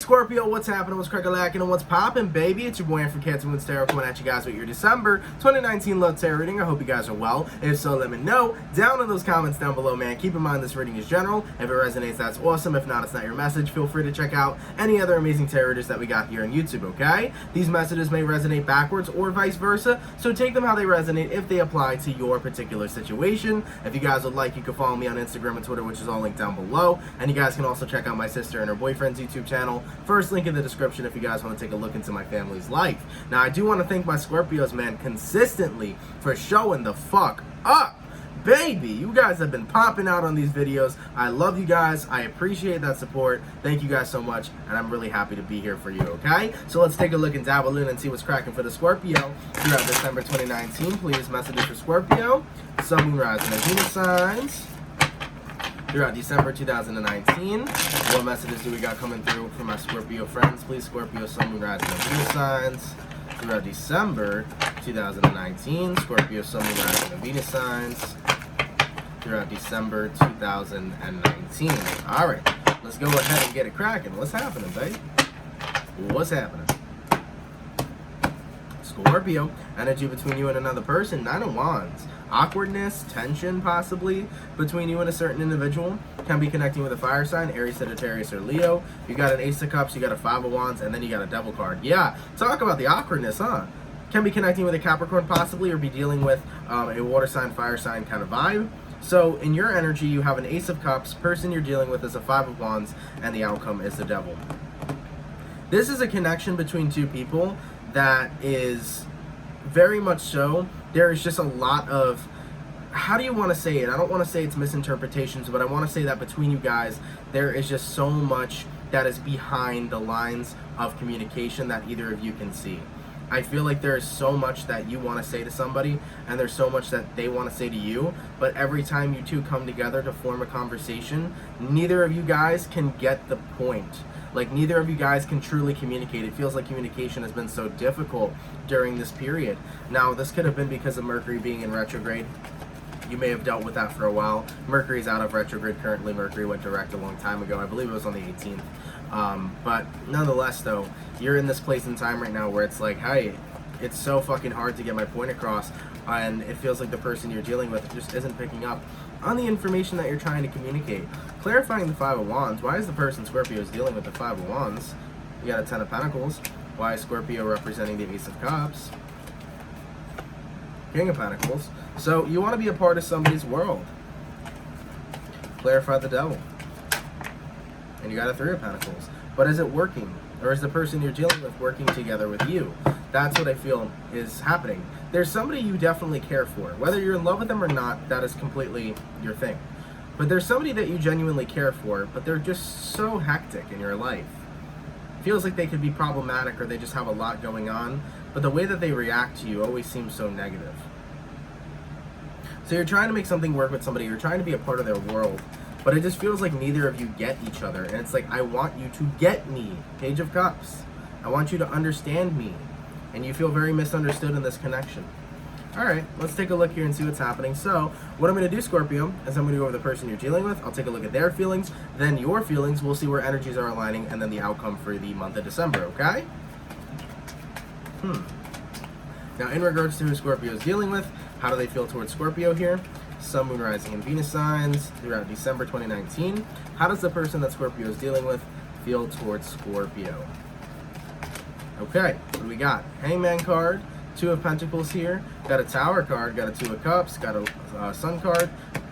Scorpio, what's happening? What's crackalacking and what's popping, baby? It's your boy from CancerMoonsTarot coming at you guys with your December 2019 love tarot reading. I hope you guys are well. If so, let me know down in those comments down below, man. Keep in mind this reading is general. If it resonates, that's awesome. If not, it's not your message. Feel free to check out any other amazing tarot readers that we got here on YouTube, okay? These messages may resonate backwards or vice versa, so take them how they resonate if they apply to your particular situation. If you guys would like, you can follow me on Instagram and Twitter, which is all linked down below. And you guys can also check out my sister and her boyfriend's YouTube channel. First link in the description if you guys want to take a look into my family's life. Now, I do want to thank my Scorpios, man, consistently for showing the fuck up. Baby, you guys have been popping out on these videos. I love you guys. I appreciate that support. Thank you guys so much, and I'm really happy to be here for you, okay? So let's take a look and dabble in and see what's cracking for the Scorpio throughout December 2019. Please, messages for Scorpio, Sun, Moon, Rising, and Venus signs throughout December 2019. What messages do we got coming through from my Scorpio friends? Please, Scorpio, Sun, Moon, Rising, and Venus signs throughout December 2019. Scorpio, Sun, Moon, Rising, and Venus signs throughout December 2019. All right, let's go ahead and get it cracking. What's happening, babe? What's happening? Scorpio, energy between you and another person, 9 of Wands. Awkwardness, tension possibly between you and a certain individual. Can be connecting with a fire sign, Aries, Sagittarius, or Leo. You got an Ace of Cups, you got a 5 of Wands, and then you got a Devil card. Yeah, talk about the awkwardness, huh? Can be connecting with a Capricorn possibly, or be dealing with a water sign, fire sign kind of vibe. So in your energy, you have an Ace of Cups, person you're dealing with is a 5 of Wands, and the outcome is the Devil. This is a connection between two people that is very much so. There is just a lot of, how do you want to say it? I don't want to say it's misinterpretations, but I want to say that between you guys, there is just so much that is behind the lines of communication that either of you can see. I feel like there is so much that you want to say to somebody, and there's so much that they want to say to you, but every time you two come together to form a conversation, neither of you guys can get the point. Like, neither of you guys can truly communicate. It feels like communication has been so difficult during this period. Now, this could have been because of Mercury being in retrograde. You may have dealt with that for a while. Mercury's out of retrograde currently. Mercury went direct a long time ago. I believe it was on the 18th. But nonetheless, though, you're in this place in time right now where it's like, hey, it's so fucking hard to get my point across, and it feels like the person you're dealing with just isn't picking up on the information that you're trying to communicate. Clarifying the 5 of Wands. Why is the person Scorpio is dealing with the 5 of Wands? You got a 10 of Pentacles. Why is Scorpio representing the Ace of Cups? King of Pentacles. So you want to be a part of somebody's world. Clarify the Devil. And you got a 3 of Pentacles. But is it working? Or is the person you're dealing with working together with you? That's what I feel is happening. There's somebody you definitely care for. Whether you're in love with them or not, that is completely your thing. But there's somebody that you genuinely care for, but they're just so hectic in your life. Feels like they could be problematic, or they just have a lot going on, but the way that they react to you always seems so negative. So you're trying to make something work with somebody, you're trying to be a part of their world, but it just feels like neither of you get each other. And it's like, I want you to get me. Page of Cups. I want you to understand me. And you feel very misunderstood in this connection. Alright, let's take a look here and see what's happening. So, what I'm going to do, Scorpio, is I'm going to go over the person you're dealing with. I'll take a look at their feelings, then your feelings. We'll see where energies are aligning, and then the outcome for the month of December, okay? Now, in regards to who Scorpio is dealing with, how do they feel towards Scorpio here? Sun, Moon, Rising, and Venus signs throughout December 2019. How does the person that Scorpio is dealing with feel towards Scorpio? Okay, what do we got? Hangman card, 2 of Pentacles here, got a Tower card, got a 2 of Cups, got a Sun card,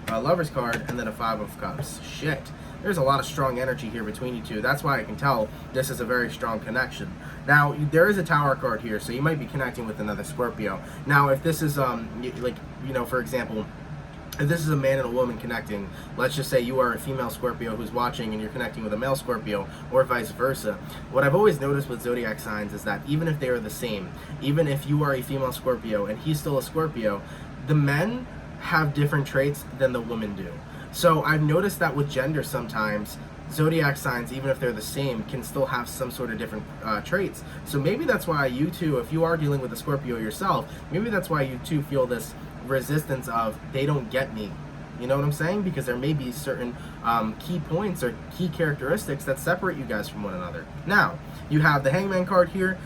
a Lover's card, and then a 5 of Cups. Shit. There's a lot of strong energy here between you two. That's why I can tell this is a very strong connection. Now, there is a Tower card here, so you might be connecting with another Scorpio. Now, if this is, for example, if this is a man and a woman connecting, let's just say you are a female Scorpio who's watching and you're connecting with a male Scorpio, or vice versa. What I've always noticed with zodiac signs is that even if they are the same, even if you are a female Scorpio and he's still a Scorpio, the men have different traits than the women do. So I've noticed that with gender sometimes, zodiac signs, even if they're the same, can still have some sort of different traits. So maybe that's why you two, if you are dealing with a Scorpio yourself, maybe that's why you two feel this resistance of, they don't get me. You know what I'm saying? Because there may be certain key points or key characteristics that separate you guys from one another. Now, you have the Hangman card here.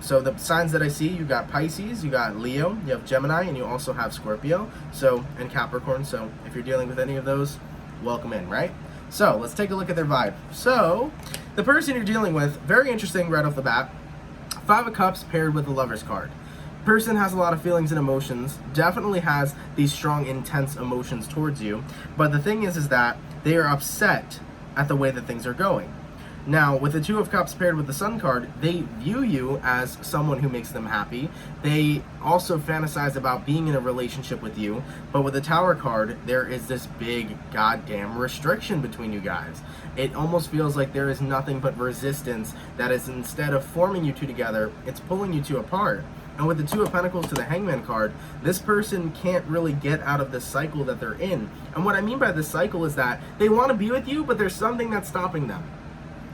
So the signs that I see, you got Pisces, you got Leo, you have Gemini, and you also have Scorpio, so, and Capricorn. So if you're dealing with any of those, welcome in, right? So let's take a look at their vibe. So the person you're dealing with, very interesting right off the bat. 5 of Cups paired with the Lover's card. Person has a lot of feelings and emotions, definitely has these strong, intense emotions towards you. But the thing is that they are upset at the way that things are going. Now, with the 2 of Cups paired with the Sun card, they view you as someone who makes them happy. They also fantasize about being in a relationship with you. But with the Tower card, there is this big goddamn restriction between you guys. It almost feels like there is nothing but resistance that is, instead of forming you two together, it's pulling you two apart. And with the 2 of Pentacles to the Hangman card, this person can't really get out of the cycle that they're in. And what I mean by this cycle is that they want to be with you, but there's something that's stopping them.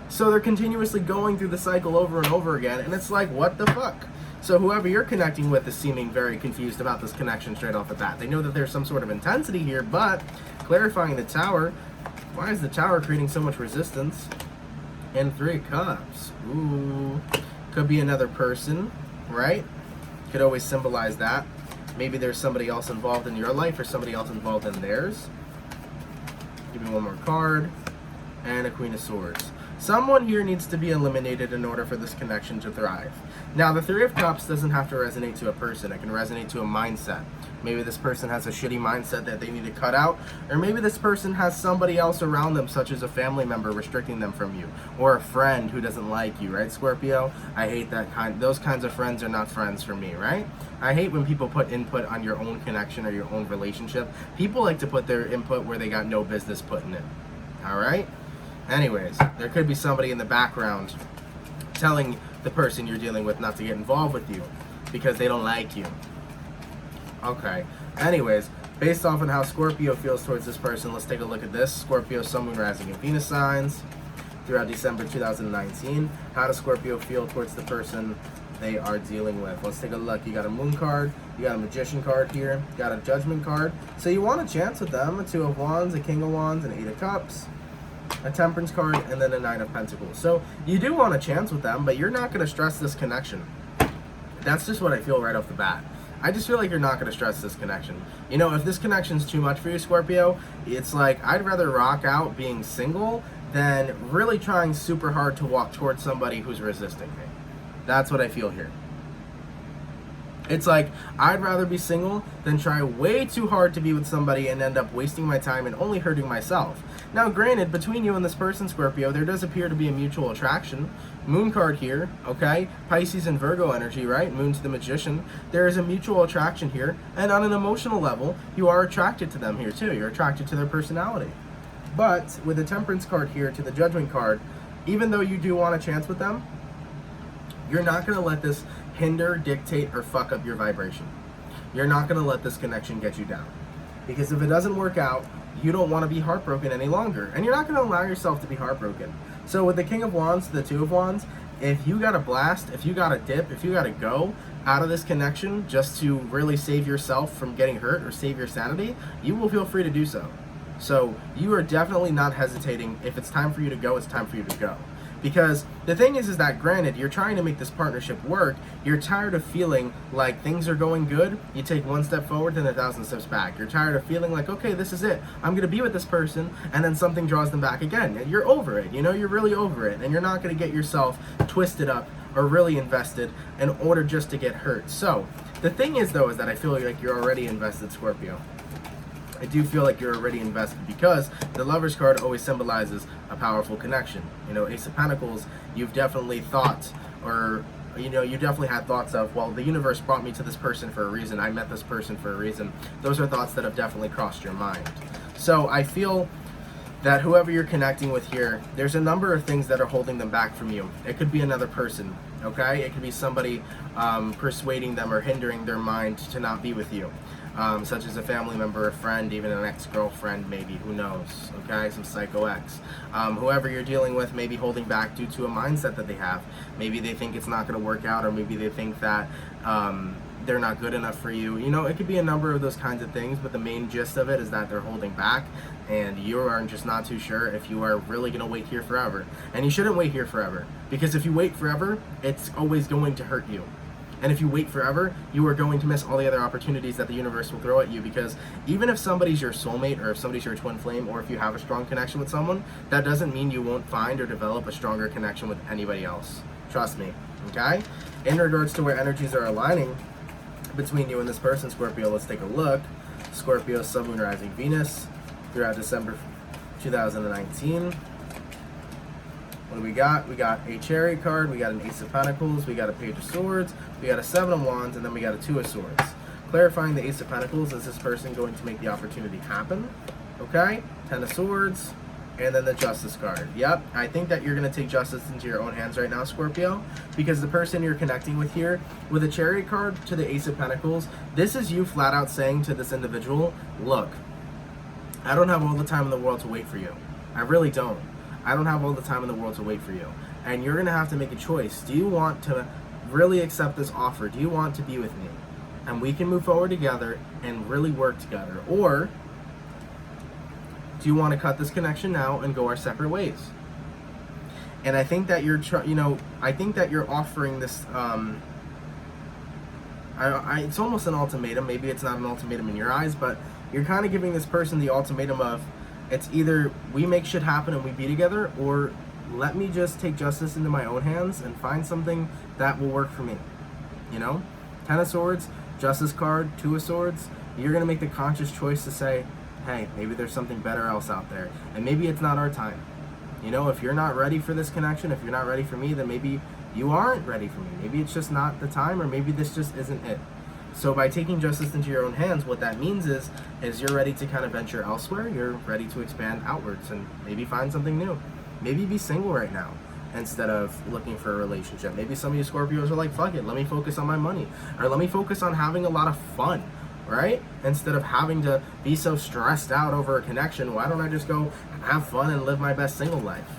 So they're continuously going through the cycle over and over again, and it's like, what the fuck? So whoever you're connecting with is seeming very confused about this connection straight off the bat. They know that there's some sort of intensity here, but clarifying the Tower, why is the Tower creating so much resistance? And 3 of Cups. Ooh. Could be another person, right? Could always symbolize that. Maybe there's somebody else involved in your life or somebody else involved in theirs. Give me one more card. And a Queen of Swords. Someone here needs to be eliminated in order for this connection to thrive. Now, the 3 of Cups doesn't have to resonate to a person. It can resonate to a mindset. Maybe this person has a shitty mindset that they need to cut out, or maybe this person has somebody else around them, such as a family member restricting them from you, or a friend who doesn't like you, right, Scorpio? I hate that kind. Those kinds of friends are not friends for me, right? I hate when people put input on your own connection or your own relationship. People like to put their input where they got no business putting it, all right? Anyways, there could be somebody in the background telling the person you're dealing with not to get involved with you because they don't like you. Okay. Anyways, based off on how Scorpio feels towards this person, let's take a look at this. Scorpio, Sun, Moon, Rising, and Venus signs throughout December 2019. How does Scorpio feel towards the person they are dealing with? Let's take a look. You got a Moon card, you got a Magician card here, you got a Judgment card. So you want a chance with them. A 2 of Wands, a King of Wands, and 8 of Cups. A Temperance card, and then a 9 of Pentacles. So you do want a chance with them, but you're not going to stress this connection. That's just what I feel right off the bat. I just feel like you're not going to stress this connection. You know, if this connection's too much for you, Scorpio, it's like I'd rather rock out being single than really trying super hard to walk towards somebody who's resisting me. That's what I feel here. It's like, I'd rather be single than try way too hard to be with somebody and end up wasting my time and only hurting myself. Now, granted, between you and this person, Scorpio, there does appear to be a mutual attraction. Moon card here, okay? Pisces and Virgo energy, right? Moon to the Magician. There is a mutual attraction here. And on an emotional level, you are attracted to them here, too. You're attracted to their personality. But with the Temperance card here to the Judgment card, even though you do want a chance with them, you're not going to let this hinder, dictate, or fuck up your vibration. You're not going to let this connection get you down. Because if it doesn't work out, you don't want to be heartbroken any longer. And you're not going to allow yourself to be heartbroken. So with the King of Wands to the 2 of Wands, if you got to blast, if you got to dip, if you got to go out of this connection just to really save yourself from getting hurt or save your sanity, you will feel free to do so. So you are definitely not hesitating. If it's time for you to go, it's time for you to go. Because the thing is that granted, you're trying to make this partnership work, you're tired of feeling like things are going good, you take one step forward, then 1,000 steps back. You're tired of feeling like, okay, this is it, I'm going to be with this person, and then something draws them back again. And you're over it, you know, you're really over it, and you're not going to get yourself twisted up or really invested in order just to get hurt. So, the thing is though, is that I feel like you're already invested, Scorpio. I do feel like you're already invested because the Lover's card always symbolizes a powerful connection. You know, Ace of Pentacles, you've definitely thought, or, you know, you definitely had thoughts of, well, the universe brought me to this person for a reason. I met this person for a reason. Those are thoughts that have definitely crossed your mind. So I feel that whoever you're connecting with here, there's a number of things that are holding them back from you. It could be another person, okay? It could be somebody persuading them or hindering their mind to not be with you. Such as a family member, a friend, even an ex-girlfriend maybe, who knows, okay, some psycho ex. Whoever you're dealing with may be holding back due to a mindset that they have. Maybe they think it's not going to work out, or maybe they think that they're not good enough for you. You know, it could be a number of those kinds of things, but the main gist of it is that they're holding back, and you are just not too sure if you are really going to wait here forever. And you shouldn't wait here forever, because if you wait forever, it's always going to hurt you. And if you wait forever, you are going to miss all the other opportunities that the universe will throw at you, because even if somebody's your soulmate, or if somebody's your twin flame, or if you have a strong connection with someone, that doesn't mean you won't find or develop a stronger connection with anybody else. Trust me, okay? In regards to where energies are aligning between you and this person, Scorpio, let's take a look. Scorpio, Sun, Moon, Rising, Venus, throughout December 2019. What do we got? We got a Chariot card, we got an Ace of Pentacles, we got a Page of Swords, we got a Seven of Wands, and then we got a Two of Swords. Clarifying the Ace of Pentacles, is this person going to make the opportunity happen? Okay, Ten of Swords, and then the Justice card. Yep, I think that you're going to take justice into your own hands right now, Scorpio, because the person you're connecting with here, with a Chariot card to the Ace of Pentacles, this is you flat out saying to this individual, look, I don't have all the time in the world to wait for you. I really don't. I don't have all the time in the world to wait for you. And you're going to have to make a choice. Do you want to really accept this offer? Do you want to be with me? And we can move forward together and really work together. Or do you want to cut this connection now and go our separate ways? And I think that you're, I think that you're offering this, it's almost an ultimatum. Maybe it's not an ultimatum in your eyes, but you're kind of giving this person the ultimatum of, it's either we make shit happen and we be together, or let me just take justice into my own hands and find something that will work for me. You know? Ten of Swords, Justice card, Two of Swords. You're going to make the conscious choice to say, hey, maybe there's something better else out there. And maybe it's not our time. You know, if you're not ready for this connection, if you're not ready for me, then maybe you aren't ready for me. Maybe it's just not the time, or maybe this just isn't it. So by taking justice into your own hands, what that means is you're ready to kind of venture elsewhere. You're ready to expand outwards and maybe find something new. Maybe be single right now instead of looking for a relationship. Maybe some of you Scorpios are like, fuck it, let me focus on my money. Or let me focus on having a lot of fun, right? Instead of having to be so stressed out over a connection, why don't I just go have fun and live my best single life?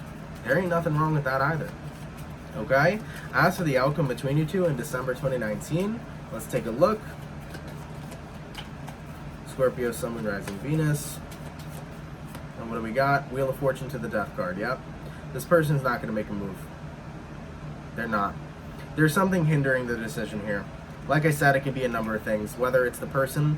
There ain't nothing wrong with that either. Okay? As for the outcome between you two in December 2019, let's take a look. Scorpio, Sun, Moon, Rising, Venus. And what do we got? Wheel of Fortune to the Death card. Yep. This person's not going to make a move. They're not. There's something hindering the decision here. Like I said, it could be a number of things. Whether it's the person,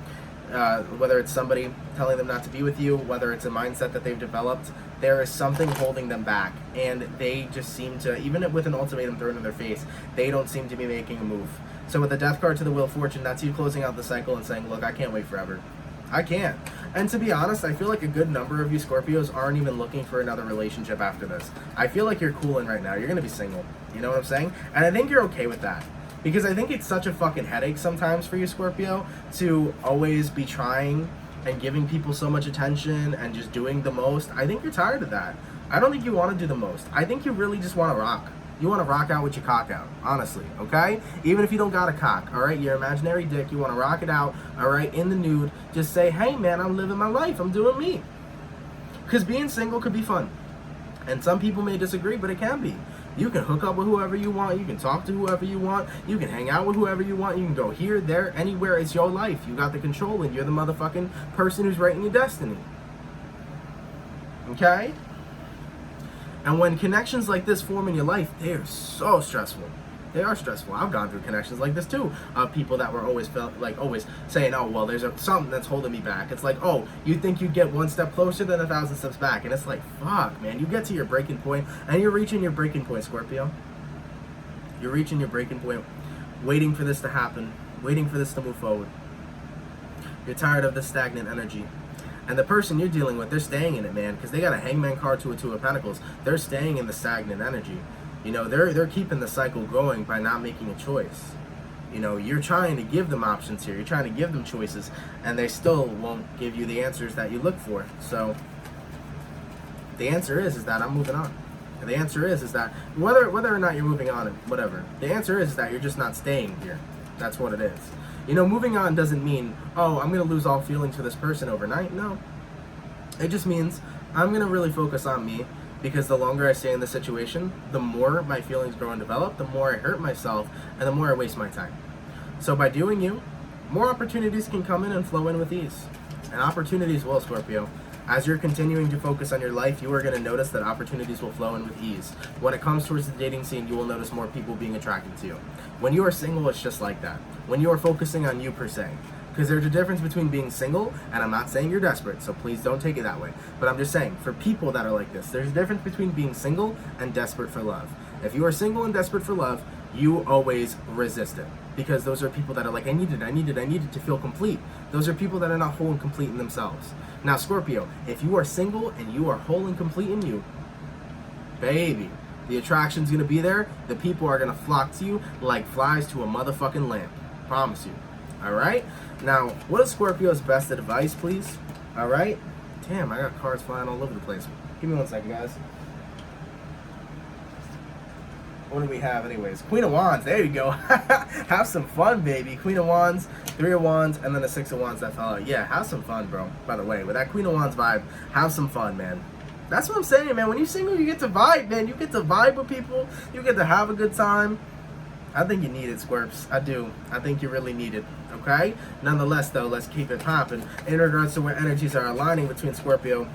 whether it's somebody telling them not to be with you, whether it's a mindset that they've developed, there is something holding them back. And they just seem to, even with an ultimatum thrown in their face, they don't seem to be making a move. So with the Death card to the Wheel of Fortune, that's you closing out the cycle and saying, look, I can't wait forever. I can't. And to be honest, I feel like a good number of you Scorpios aren't even looking for another relationship after this. I feel like you're cooling right now. You're going to be single. You know what I'm saying? And I think you're okay with that. Because I think it's such a fucking headache sometimes for you, Scorpio, to always be trying and giving people so much attention and just doing the most. I think you're tired of that. I don't think you want to do the most. I think you really just want to rock. You want to rock out with your cock out, honestly, okay? Even if you don't got a cock, all right? Your imaginary dick, you want to rock it out, all right, in the nude. Just say, hey, man, I'm living my life. I'm doing me. Because being single could be fun. And some people may disagree, but it can be. You can hook up with whoever you want. You can talk to whoever you want. You can hang out with whoever you want. You can go here, there, anywhere. It's your life. You got the control, and you're the motherfucking person who's writing your destiny. Okay? And when connections like this form in your life, they are so stressful. They are stressful. I've gone through connections like this too. People that were always saying, oh, well, there's something that's holding me back. It's like, oh, you think you get one step closer than 1,000 steps back. And it's like, fuck, man. You get to your breaking point, and you're reaching your breaking point, Scorpio. You're reaching your breaking point, waiting for this to happen, waiting for this to move forward. You're tired of this stagnant energy. And the person you're dealing with, they're staying in it, man, because they got a Hangman card to a Two of Pentacles. They're staying in the stagnant energy. You know, they're keeping the cycle going by not making a choice. You know, you're trying to give them options here. You're trying to give them choices, and they still won't give you the answers that you look for. So the answer is that I'm moving on. And the answer is that whether or not you're moving on, whatever, the answer is that you're just not staying here. That's what it is. You know, moving on doesn't mean, oh, I'm going to lose all feelings for this person overnight. No. It just means I'm going to really focus on me, because the longer I stay in the situation, the more my feelings grow and develop, the more I hurt myself, and the more I waste my time. So by doing you, more opportunities can come in and flow in with ease. And opportunities will, Scorpio. As you're continuing to focus on your life, you are going to notice that opportunities will flow in with ease. When it comes towards the dating scene, you will notice more people being attracted to you. When you are single, it's just like that. When you are focusing on you per se. Because there's a difference between being single, and I'm not saying you're desperate, so please don't take it that way. But I'm just saying, for people that are like this, there's a difference between being single and desperate for love. If you are single and desperate for love, you always resist it. Because those are people that are like, I need it to feel complete. Those are people that are not whole and complete in themselves. Now, Scorpio, if you are single and you are whole and complete in you, baby, the attraction's gonna be there. The people are gonna flock to you like flies to a motherfucking lamp. Promise you. Alright? Now, what is Scorpio's best advice, please? Alright? Damn, I got cards flying all over the place. Give me 1 second, guys. What do we have anyways? Queen of Wands, there you go. Have some fun, baby. Queen of Wands, 3 of Wands, and then a 6 of Wands that fell out. Yeah, have some fun, bro. By the way, with that Queen of Wands vibe, have some fun, man. That's what I'm saying, man. When you're single, you get to vibe, man. You get to vibe with people. You get to have a good time. I think you need it, Scorps. I do. I think you really need it, okay? Nonetheless, though, let's keep it popping. In regards to where energies are aligning between Scorpio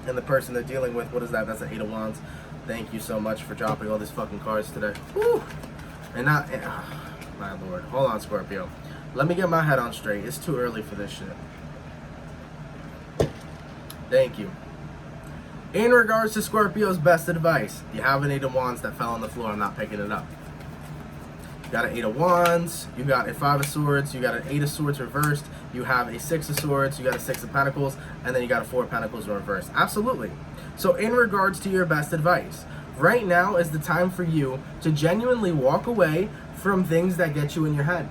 and the person they're dealing with, what is that? That's an 8 of Wands. Thank you so much for dropping all these fucking cards today. Woo! And not... my lord. Hold on, Scorpio. Let me get my head on straight. It's too early for this shit. Thank you. In regards to Scorpio's best advice, you have an 8 of Wands that fell on the floor. I'm not picking it up. You got an 8 of Wands, you got a 5 of Swords, you got an 8 of Swords reversed, you have a 6 of Swords, you got a 6 of Pentacles, and then you got a 4 of Pentacles in reverse. Absolutely. So in regards to your best advice, right now is the time for you to genuinely walk away from things that get you in your head.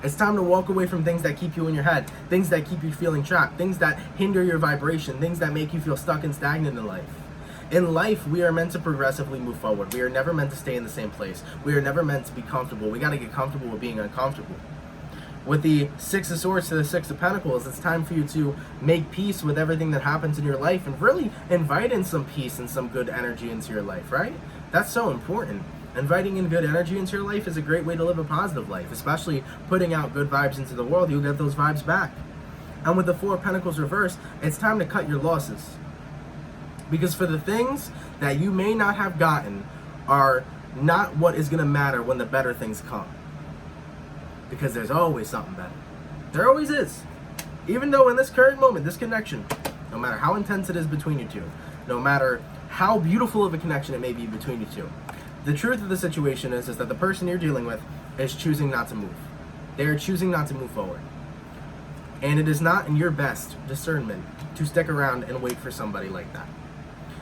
It's time to walk away from things that keep you in your head, things that keep you feeling trapped, things that hinder your vibration, things that make you feel stuck and stagnant in life. In life, we are meant to progressively move forward. We are never meant to stay in the same place. We are never meant to be comfortable. We got to get comfortable with being uncomfortable. With the 6 of Swords to the 6 of Pentacles, it's time for you to make peace with everything that happens in your life and really invite in some peace and some good energy into your life, right? That's so important. Inviting in good energy into your life is a great way to live a positive life, especially putting out good vibes into the world. You'll get those vibes back. And with the 4 of Pentacles reversed, it's time to cut your losses. Because for the things that you may not have gotten are not what is going to matter when the better things come. Because there's always something better. There always is. Even though in this current moment, this connection, no matter how intense it is between you two, no matter how beautiful of a connection it may be between you two, the truth of the situation is that the person you're dealing with is choosing not to move. They are choosing not to move forward. And it is not in your best discernment to stick around and wait for somebody like that.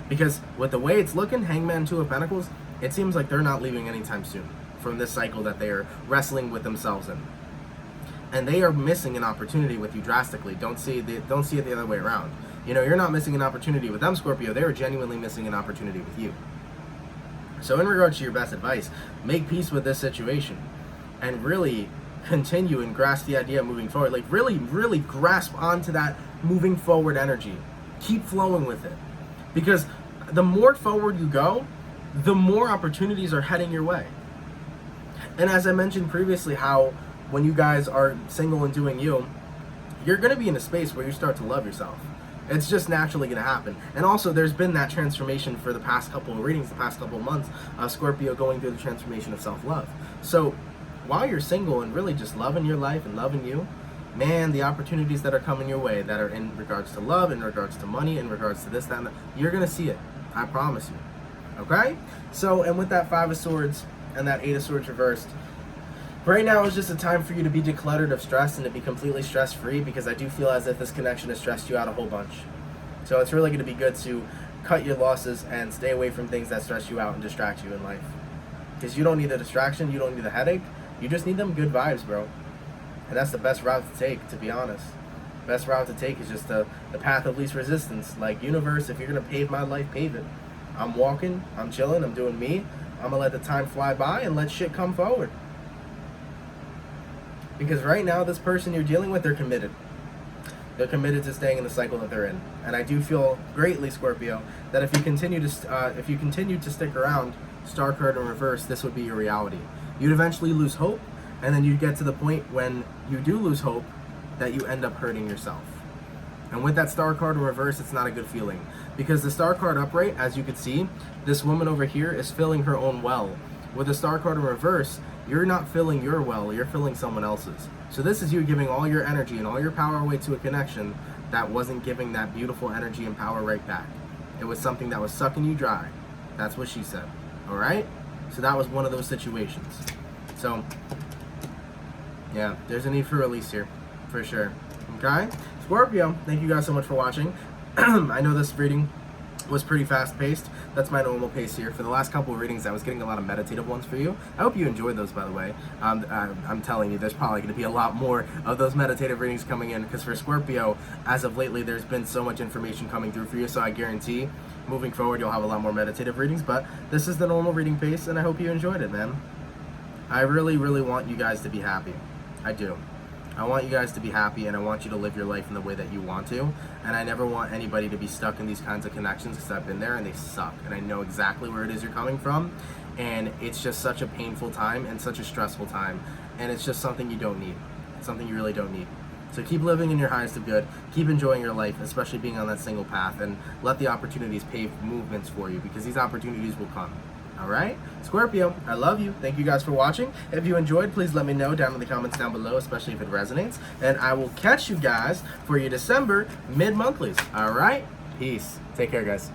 Because with the way it's looking, Hangman 2 of Pentacles, it seems like they're not leaving anytime soon from this cycle that they are wrestling with themselves in. And they are missing an opportunity with you drastically. Don't see it the other way around. You know, you're not missing an opportunity with them, Scorpio. They are genuinely missing an opportunity with you. So in regards to your best advice, make peace with this situation and really continue and grasp the idea of moving forward. Like really, really grasp onto that moving forward energy. Keep flowing with it. Because the more forward you go, the more opportunities are heading your way. And as I mentioned previously, how when you guys are single and doing you, you're going to be in a space where you start to love yourself. It's just naturally going to happen. And also, there's been that transformation for the past couple of readings, the past couple of months, of Scorpio going through the transformation of self-love. So while you're single and really just loving your life and loving you, man, the opportunities that are coming your way that are in regards to love, in regards to money, in regards to this, that, and that, you're going to see it. I promise you. Okay? So, and with that 5 of Swords and that 8 of Swords reversed, right now is just a time for you to be decluttered of stress and to be completely stress-free, because I do feel as if this connection has stressed you out a whole bunch. So it's really going to be good to cut your losses and stay away from things that stress you out and distract you in life. Because you don't need the distraction, you don't need the headache, you just need them good vibes, bro. And that's the best route to take, to be honest. Best route to take is just the path of least resistance. Like, universe, if you're going to pave my life, pave it. I'm walking, I'm chilling, I'm doing me. I'm going to let the time fly by and let shit come forward. Because right now, this person you're dealing with, they're committed. They're committed to staying in the cycle that they're in. And I do feel greatly, Scorpio, that if you continue to stick around, Star card in reverse, this would be your reality. You'd eventually lose hope, and then you'd get to the point when you do lose hope that you end up hurting yourself. And with that Star card in reverse, it's not a good feeling. Because the Star card upright, as you can see, this woman over here is filling her own well. With the Star card in reverse, you're not filling your well, you're filling someone else's. So this is you giving all your energy and all your power away to a connection that wasn't giving that beautiful energy and power right back. It was something that was sucking you dry. That's what she said. Alright? So that was one of those situations. So, yeah, there's a need for release here. For sure. Okay? Scorpio, thank you guys so much for watching. I know this reading was pretty fast-paced. That's my normal pace here. For the last couple of readings, I was getting a lot of meditative ones for you. I hope you enjoyed those, by the way. I'm telling you, there's probably going to be a lot more of those meditative readings coming in, because for Scorpio, as of lately, there's been so much information coming through for you, so I guarantee moving forward, you'll have a lot more meditative readings, but this is the normal reading pace, and I hope you enjoyed it, man. I really, really want you guys to be happy. I do. I want you guys to be happy, and I want you to live your life in the way that you want to, and I never want anybody to be stuck in these kinds of connections, because I've been there and they suck, and I know exactly where it is you're coming from, and it's just such a painful time and such a stressful time, and it's just something you don't need. It's something you really don't need. So keep living in your highest of good, keep enjoying your life, especially being on that single path, and let the opportunities pave movements for you, because these opportunities will come. Alright? Scorpio, I love you. Thank you guys for watching. If you enjoyed, please let me know down in the comments down below, especially if it resonates. And I will catch you guys for your December mid-monthlies. Alright? Peace. Take care, guys.